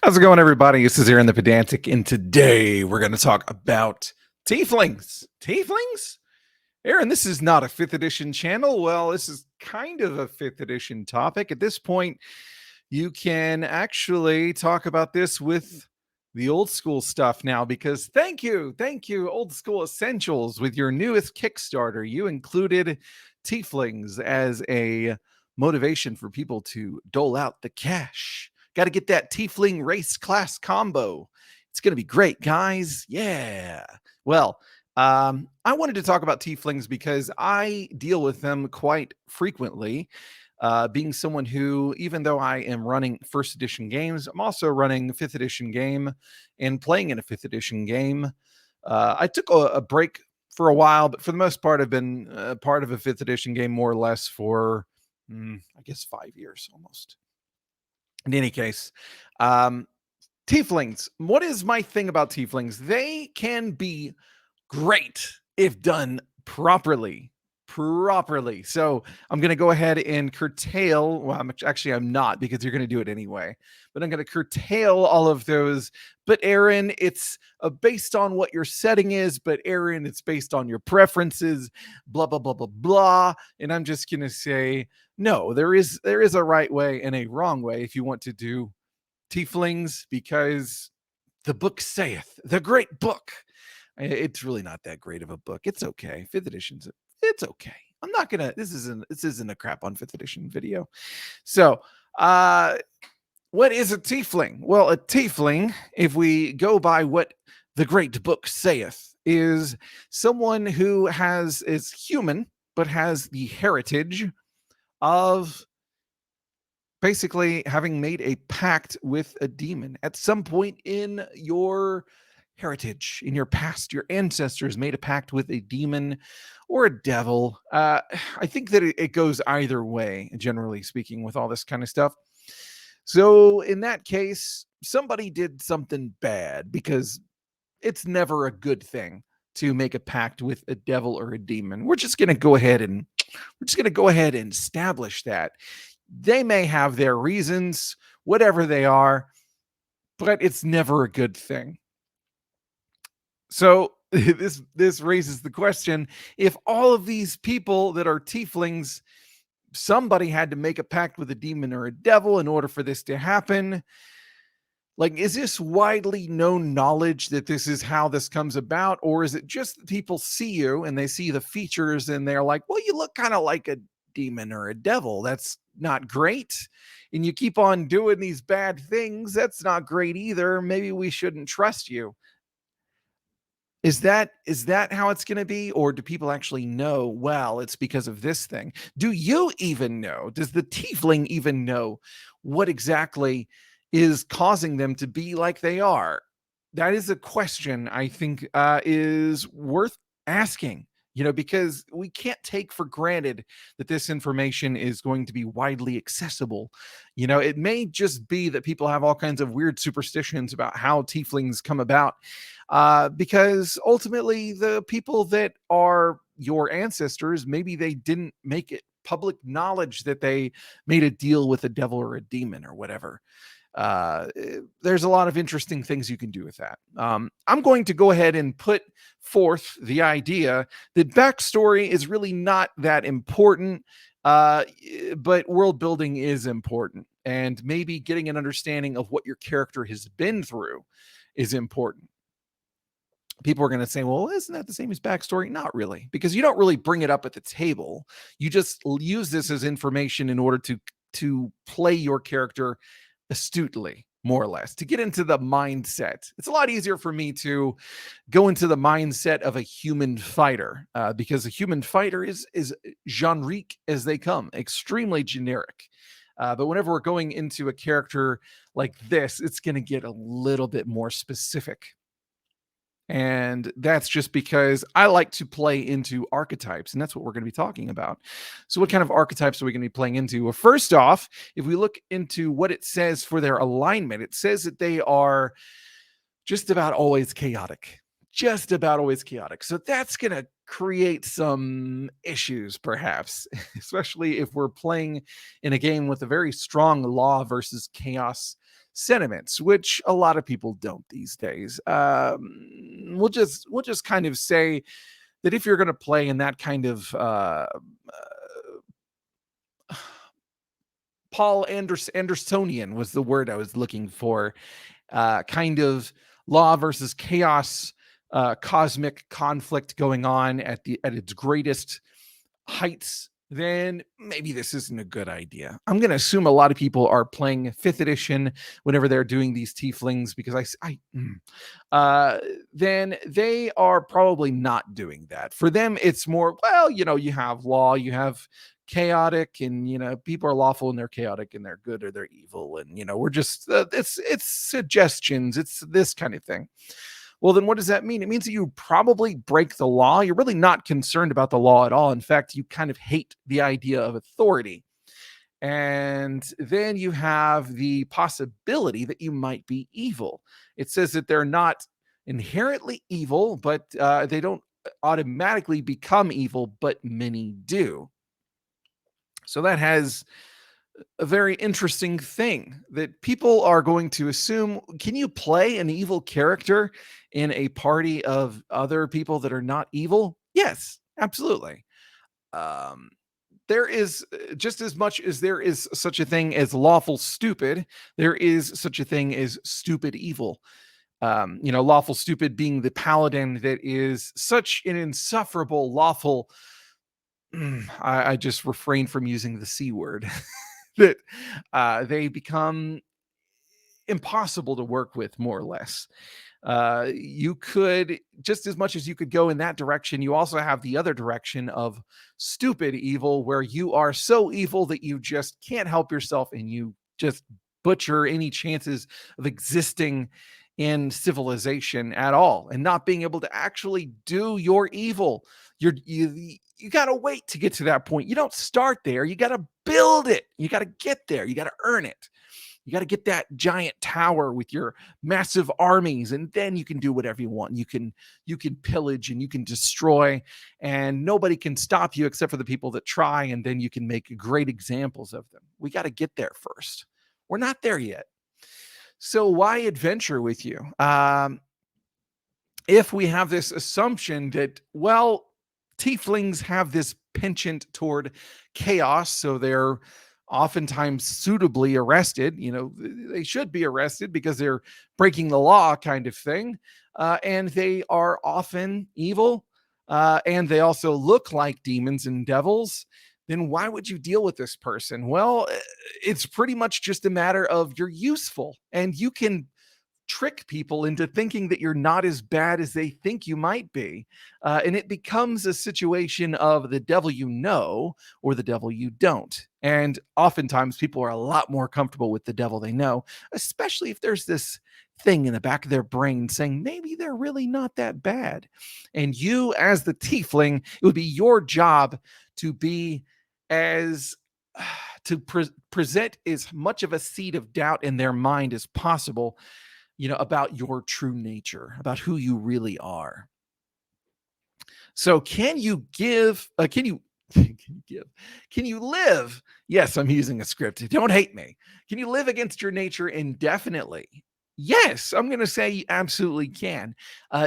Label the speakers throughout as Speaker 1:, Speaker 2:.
Speaker 1: How's it going, everybody? This is Aaron the Pedantic, and today we're going to talk about Tieflings. Tieflings? Aaron, this is not a 5th edition channel. Well, this is kind of a 5th edition topic. At this point, you can actually talk about this with the old school stuff now because thank you, Old School Essentials. With your newest Kickstarter, you included Tieflings as a motivation for people to dole out the cash. Got to get that Tiefling race class combo. It's going to be great, guys. Yeah. Well, I wanted to talk about Tieflings because I deal with them quite frequently. Being someone who, even though I am running 1st edition games, I'm also running 5th edition game and playing in a 5th edition game. I took a break for a while, but for the most part, I've been part of a 5th edition game more or less for, I guess, 5 years almost. In any case, Tieflings. What is my thing about Tieflings? They can be great if done properly. So I'm going to go ahead and curtail. Well, I'm not, because you're going to do it anyway. But I'm going to curtail all of those. But Aaron, it's based on what your setting is. But Aaron, it's based on your preferences. Blah blah blah blah blah. And I'm just going to say, no, there is a right way and a wrong way if you want to do Tieflings, because the book saith, the great book. It's really not that great of a book. It's okay. 5th edition's, it's okay. I'm not gonna, this isn't a crap on 5th edition video. So what is a tiefling? Well, a tiefling, if we go by what the great book saith, is someone who is human but has the heritage of basically having made a pact with a demon. At some point in your heritage, in your past, your ancestors made a pact with a demon or a devil. I think that it goes either way, generally speaking, with all this kind of stuff. So in that case, somebody did something bad, because it's never a good thing to make a pact with a devil or a demon. We're just going to go ahead and establish that. They may have their reasons, whatever they are, but it's never a good thing. So this raises the question, if all of these people that are tieflings, somebody had to make a pact with a demon or a devil in order for this to happen. Like, is this widely known knowledge that this is how this comes about? Or is it just that people see you and they see the features and they're like, well, you look kind of like a demon or a devil. That's not great. And you keep on doing these bad things. That's not great either. Maybe we shouldn't trust you. Is that how it's going to be? Or do people actually know, well, it's because of this thing? Do you even know? Does the tiefling even know what exactly is causing them to be like they are? That is a question I think is worth asking, because we can't take for granted that this information is going to be widely accessible. It may just be that people have all kinds of weird superstitions about how tieflings come about, because ultimately the people that are your ancestors, maybe they didn't make it public knowledge that they made a deal with a devil or a demon or whatever. There's a lot of interesting things you can do with that. I'm going to go ahead and put forth the idea that backstory is really not that important, but world building is important, and maybe getting an understanding of what your character has been through is important. People are going to say, well, isn't that the same as backstory? Not really, because you don't really bring it up at the table. You just use this as information in order to play your character astutely, more or less, to get into the mindset. It's a lot easier for me to go into the mindset of a human fighter, because a human fighter is generic as they come, extremely generic. But whenever we're going into a character like this, it's going to get a little bit more specific. And that's just because I like to play into archetypes, and that's what we're going to be talking about. So what kind of archetypes are we going to be playing into? Well, first off, if we look into what it says for their alignment, it says that they are just about always chaotic. Just about always chaotic. So that's going to create some issues, perhaps, especially if we're playing in a game with a very strong law versus chaos sentiments, which a lot of people don't these days. We'll just kind of say that if you're going to play in that kind of Paul Andersonian was the word I was looking for, kind of law versus chaos, cosmic conflict going on at its greatest heights, then maybe this isn't a good idea. I'm going to assume a lot of people are playing 5th edition whenever they're doing these tieflings, because then they are probably not doing that. For them, it's more, well, you have law, you have chaotic, and people are lawful and they're chaotic, and they're good or they're evil, and we're just it's suggestions, it's this kind of thing. Well, then what does that mean? It means that you probably break the law. You're really not concerned about the law at all. In fact, you kind of hate the idea of authority. And then you have the possibility that you might be evil. It says that they're not inherently evil, but they don't automatically become evil, but many do. So that has a very interesting thing that people are going to assume. Can you play an evil character in a party of other people that are not evil? Yes, absolutely. Um, there is just as much as there is such a thing as lawful stupid, there is such a thing as stupid evil. Lawful stupid being the paladin that is such an insufferable lawful. I just refrain from using the C word. That they become impossible to work with, more or less. You could, just as much as you could go in that direction, you also have the other direction of stupid evil, where you are so evil that you just can't help yourself and you just butcher any chances of existing in civilization at all, and not being able to actually do your evil. You got to wait to get to that point. You don't start there. You got to build it. You got to get there. You got to earn it. You got to get that giant tower with your massive armies, and then you can do whatever you want. You can pillage and you can destroy, and nobody can stop you except for the people that try, and then you can make great examples of them. We got to get there first. We're not there yet. So why adventure with you? If we have this assumption that, well, tieflings have this penchant toward chaos, so they're oftentimes suitably arrested. They should be arrested because they're breaking the law, kind of thing. And they are often evil. And they also look like demons and devils. Then why would you deal with this person? Well, it's pretty much just a matter of you're useful, and you can trick people into thinking that you're not as bad as they think you might be. And it becomes a situation of the devil you know or the devil you don't. And oftentimes people are a lot more comfortable with the devil they know, especially if there's this thing in the back of their brain saying maybe they're really not that bad. And you, as the tiefling, it would be your job to be as present as much of a seed of doubt in their mind as possible, about your true nature, about who you really are. So can you give, can you give, can you live? Yes, I'm using a script. Don't hate me. Can you live against your nature indefinitely? Yes, I'm going to say you absolutely can.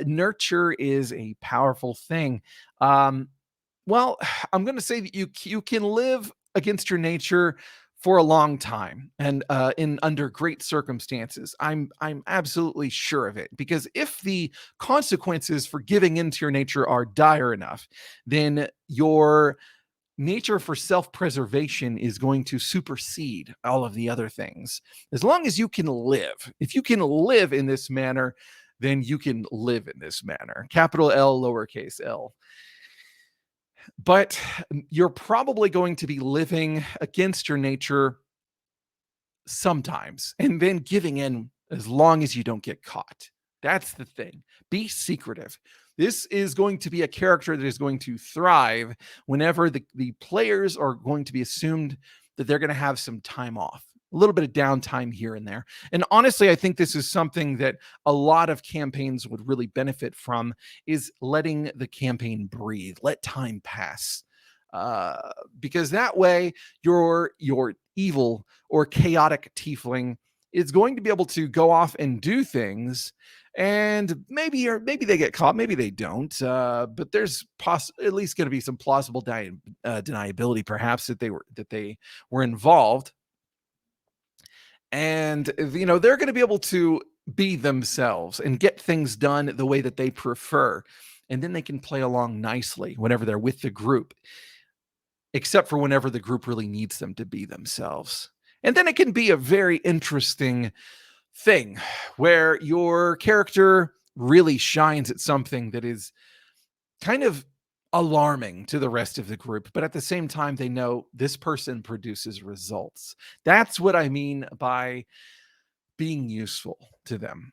Speaker 1: Nurture is a powerful thing. Well, I'm going to say that you can live against your nature for a long time, and in under great circumstances. I'm absolutely sure of it, because if the consequences for giving into your nature are dire enough, then your nature for self-preservation is going to supersede all of the other things. As long as you can live, if you can live in this manner, then you can live in this manner. Capital L, lowercase l. But you're probably going to be living against your nature sometimes, and then giving in as long as you don't get caught. That's the thing. Be secretive. This is going to be a character that is going to thrive whenever the players are going to be assumed that they're going to have some time off, a little bit of downtime here and there. And honestly, I think this is something that a lot of campaigns would really benefit from, is letting the campaign breathe, let time pass. Because that way your evil or chaotic tiefling is going to be able to go off and do things, and maybe they get caught, maybe they don't. But there's at least going to be some plausible deniability, perhaps, that they were involved, and they're going to be able to be themselves and get things done the way that they prefer, and then they can play along nicely whenever they're with the group, except for whenever the group really needs them to be themselves. And then it can be a very interesting thing where your character really shines at something that is kind of alarming to the rest of the group, but at the same time, they know this person produces results. That's what I mean by being useful to them.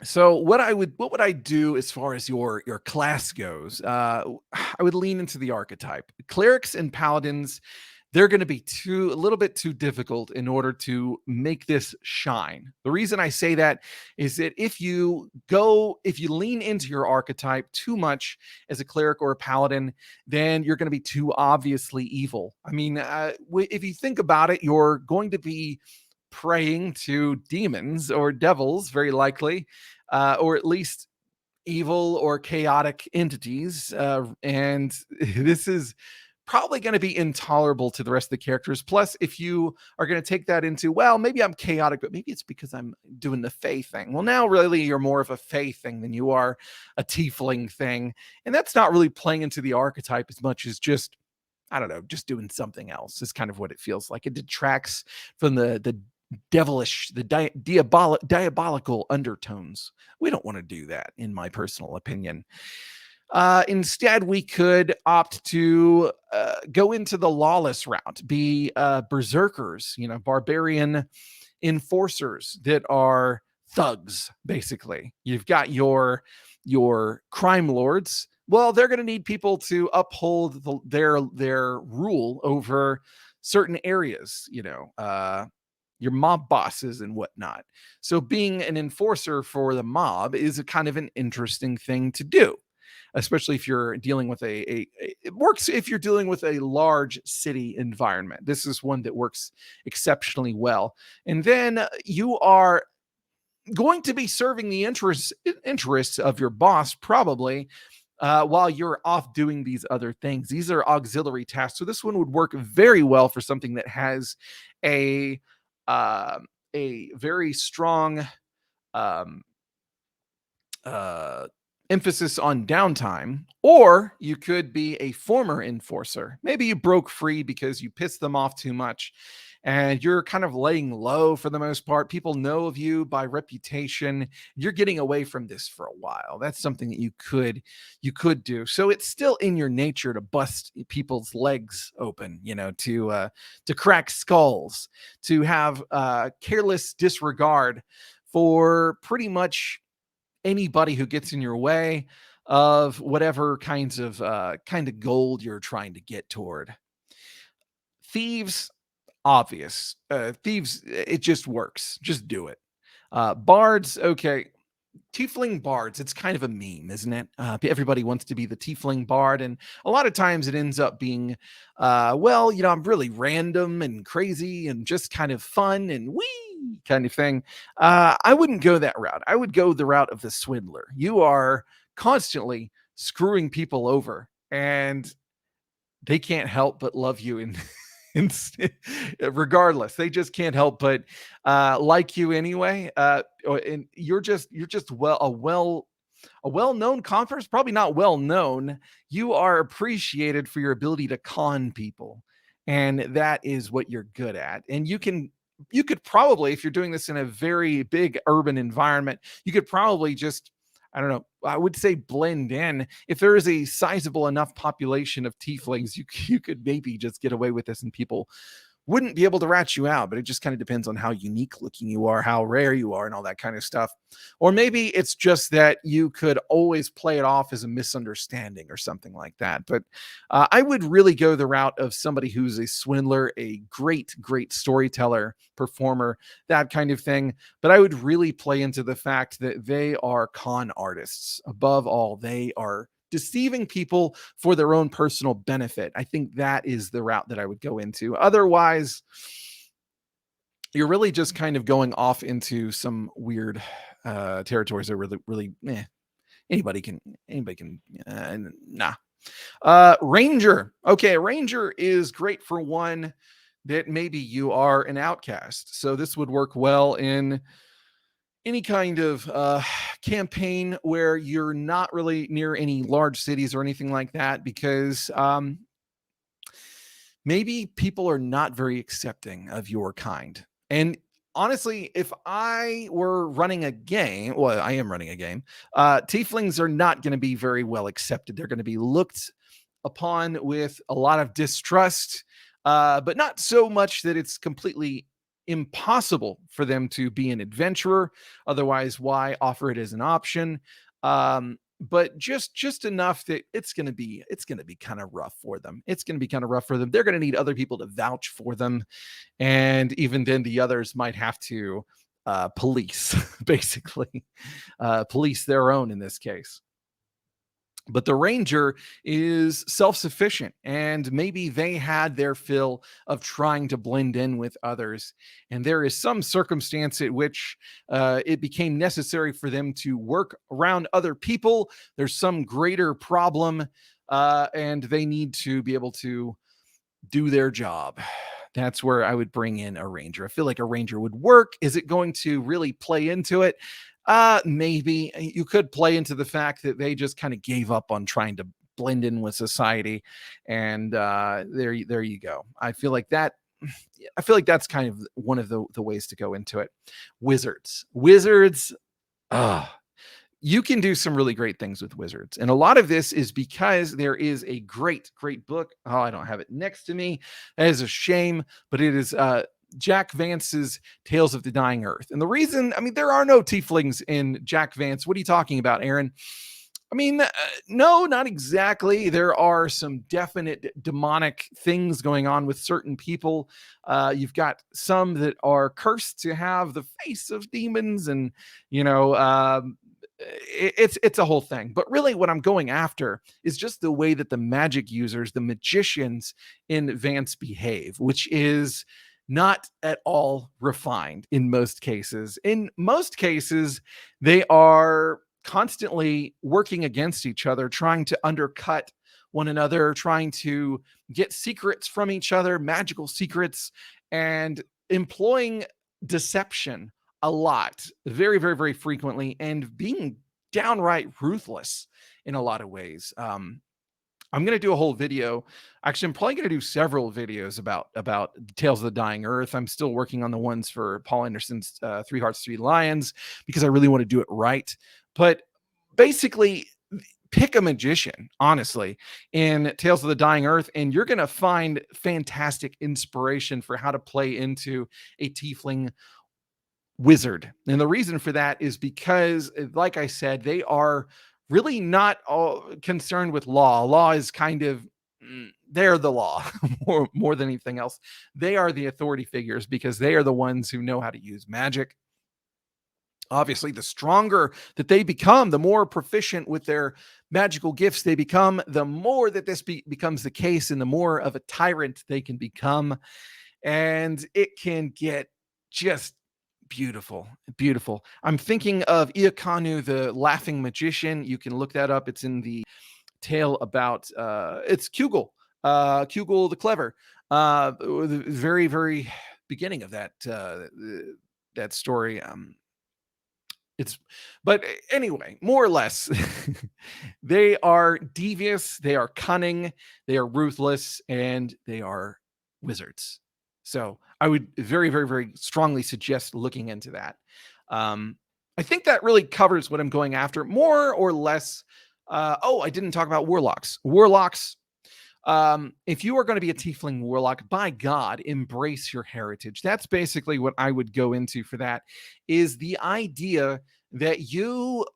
Speaker 1: So what would I do as far as your class goes? I would lean into the archetype. Clerics and paladins, they're going to be a little bit too difficult in order to make this shine. The reason I say that is that if you lean into your archetype too much as a cleric or a paladin, then you're going to be too obviously evil. I mean, if you think about it, you're going to be praying to demons or devils, very likely, or at least evil or chaotic entities. And this is probably going to be intolerable to the rest of the characters. Plus, if you are going to take that into, well, maybe I'm chaotic, but maybe it's because I'm doing the Fae thing. Well, now really you're more of a Fae thing than you are a Tiefling thing. And that's not really playing into the archetype as much as just, I don't know, just doing something else is kind of what it feels like. It detracts from the devilish, the diabolical undertones. We don't want to do that, in my personal opinion. Instead, we could opt to go into the lawless route, be berserkers, barbarian enforcers that are thugs, basically. You've got your crime lords. Well, they're going to need people to uphold their rule over certain areas, your mob bosses and whatnot. So being an enforcer for the mob is a kind of an interesting thing to do, especially if you're dealing with it works if you're dealing with a large city environment. This is one that works exceptionally well. And then you are going to be serving the interests of your boss, probably, while you're off doing these other things. These are auxiliary tasks. So this one would work very well for something that has a uh, a very strong um, uh, emphasis on downtime, or you could be a former enforcer. Maybe you broke free because you pissed them off too much and you're kind of laying low for the most part. People know of you by reputation. You're getting away from this for a while. That's something that you could do. So it's still in your nature to bust people's legs open, to crack skulls, to have careless disregard for pretty much anybody who gets in your way of whatever kind of gold you're trying to get toward. Thieves, obvious. Thieves, it just works. Just do it. Bards, okay. Tiefling bards, it's kind of a meme, isn't it? Everybody wants to be the Tiefling bard, and a lot of times it ends up being, I'm really random and crazy and just kind of fun and wee kind of thing. I wouldn't go that route. I would go the route of the swindler. You are constantly screwing people over, and they can't help but love you in regardless. They just can't help but like you anyway. And you're just a well-known conference, probably not well known. You are appreciated for your ability to con people, and that is what you're good at. And you could probably, if you're doing this in a very big urban environment, you could probably just, I don't know, I would say blend in. If there is a sizable enough population of tieflings, you could maybe just get away with this and people wouldn't be able to rat you out, but it just kind of depends on how unique looking you are, how rare you are, and all that kind of stuff. Or maybe it's just that you could always play it off as a misunderstanding or something like that. But I would really go the route of somebody who's a swindler, a great storyteller, performer, that kind of thing. But I would really play into the fact that they are con artists. Above all, they are deceiving people for their own personal benefit. I think that is the route that I would go into. Otherwise, you're really just kind of going off into some weird territories that really anybody can nah. Ranger. Okay, Ranger is great for one that maybe you are an outcast. So this would work well in any kind of campaign where you're not really near any large cities or anything like that, because maybe people are not very accepting of your kind. And honestly, if I were running a game, well, I am running a game, tieflings are not going to be very well accepted. They're going to be looked upon with a lot of distrust, but not so much that it's completely impossible for them to be an adventurer. Otherwise, why offer it as an option? But just enough that it's gonna be kind of rough for them. It's gonna be kind of rough for them. They're gonna need other people to vouch for them, and even then, the others might have to police, basically, police their own in this case. But the ranger is self-sufficient, and maybe they had their fill of trying to blend in with others, and there is some circumstance at which it became necessary for them to work around other people. There's some greater problem, and they need to be able to do their job. That's where I would bring in a ranger. I feel like a ranger would work. Is it going to really play into it? Maybe you could play into the fact that they just kind of gave up on trying to blend in with society, and there you go. I feel like that. I feel like that's kind of one of the ways to go into it. Wizards. Ah, you can do some really great things with wizards. And a lot of this is because there is a great book. Oh, I don't have it next to me. That is a shame, but it is Jack Vance's Tales of the Dying Earth. And the reason, I mean, there are no tieflings in Jack Vance. What are you talking about, Aaron? I mean, no, not exactly. There are some definite demonic things going on with certain people. You've got some that are cursed to have the face of demons, and you know, it's a whole thing. But really, what I'm going after is just the way that the magic users, the magicians in Vance behave, which is not at all refined in most cases. In most cases, they are constantly working against each other, trying to undercut one another, trying to get secrets from each other, magical secrets, and employing deception a lot, very frequently, and being downright ruthless in a lot of ways. I'm going to do a whole video. Actually, I'm probably going to do several videos about Tales of the Dying Earth. I'm still working on the ones for Paul Anderson's Three Hearts, Three Lions, because I really want to do it right. But basically, pick a magician, honestly, in Tales of the Dying Earth, and you're going to find fantastic inspiration for how to play into a tiefling wizard. And the reason for that is because, like I said, they are really not all concerned with law. Law is kind of they're the law more than anything else. They are the authority figures because they are the ones who know how to use magic. Obviously, the stronger that they become, the more proficient with their magical gifts they become, the more that this becomes the case, and the more of a tyrant they can become. And it can get just beautiful. I'm thinking of Iakanu, the laughing magician. You can look that up. It's in the tale about it's Kugel the clever. The very beginning of that story. It's but anyway, more or less, they are devious, they are cunning, they are ruthless, and they are wizards. So I would very strongly suggest looking into that. I think that really covers what I'm going after, more or less. I didn't talk about warlocks. If you are going to be a tiefling warlock, by God, embrace your heritage. That's basically what I would go into for that, is the idea that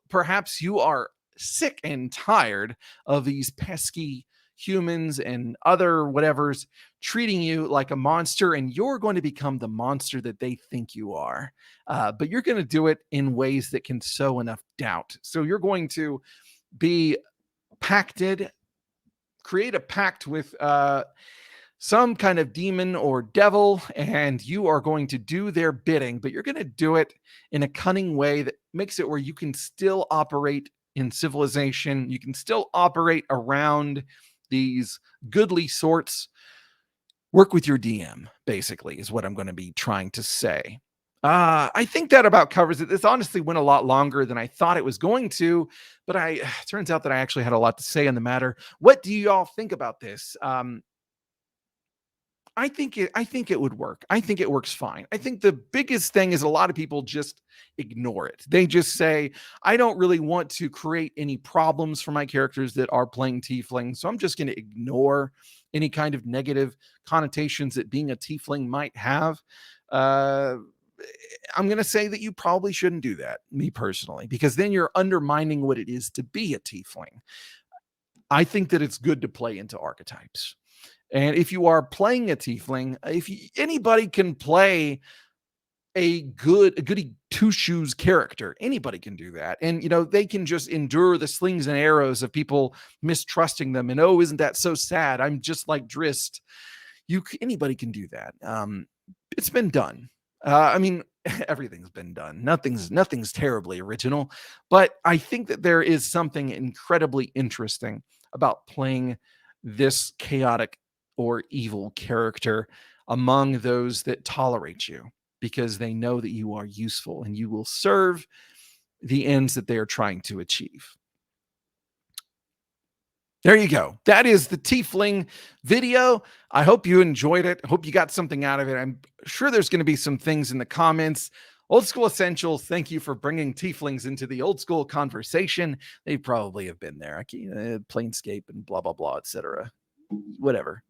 Speaker 1: perhaps you are sick and tired of these pesky humans and other whatevers treating you like a monster, and you're going to become the monster that they think you are. But you're going to do it in ways that can sow enough doubt. So you're going to be pacted create a pact with some kind of demon or devil, and you are going to do their bidding, but you're going to do it in a cunning way that makes it where you can still operate in civilization. You can still operate around these goodly sorts. Work with your DM, basically, is what I'm going to be trying to say. I think that about covers it. This honestly went a lot longer than I thought it was going to, but turns out that I actually had a lot to say on the matter. What do y'all think about this? I think it would work. I think it works fine. I think the biggest thing is a lot of people just ignore it. They just say, I don't really want to create any problems for my characters that are playing tiefling, so I'm just going to ignore any kind of negative connotations that being a tiefling might have. I'm going to say that you probably shouldn't do that, me personally, because then you're undermining what it is to be a tiefling. I think that it's good to play into archetypes. And if you are playing a tiefling, anybody can play a goody two shoes character. Anybody can do that. And, they can just endure the slings and arrows of people mistrusting them. And, oh, isn't that so sad? I'm just like Drist. Anybody can do that. It's been done. I mean, everything's been done. Nothing's terribly original, but I think that there is something incredibly interesting about playing this chaotic or evil character among those that tolerate you, because they know that you are useful and you will serve the ends that they are trying to achieve. There you go. That is the Tiefling video. I hope you enjoyed it. I hope you got something out of it. I'm sure there's going to be some things in the comments. Old School Essentials, thank you for bringing Tieflings into the old school conversation. They probably have been there. Planescape and blah, blah, blah, etc. Whatever.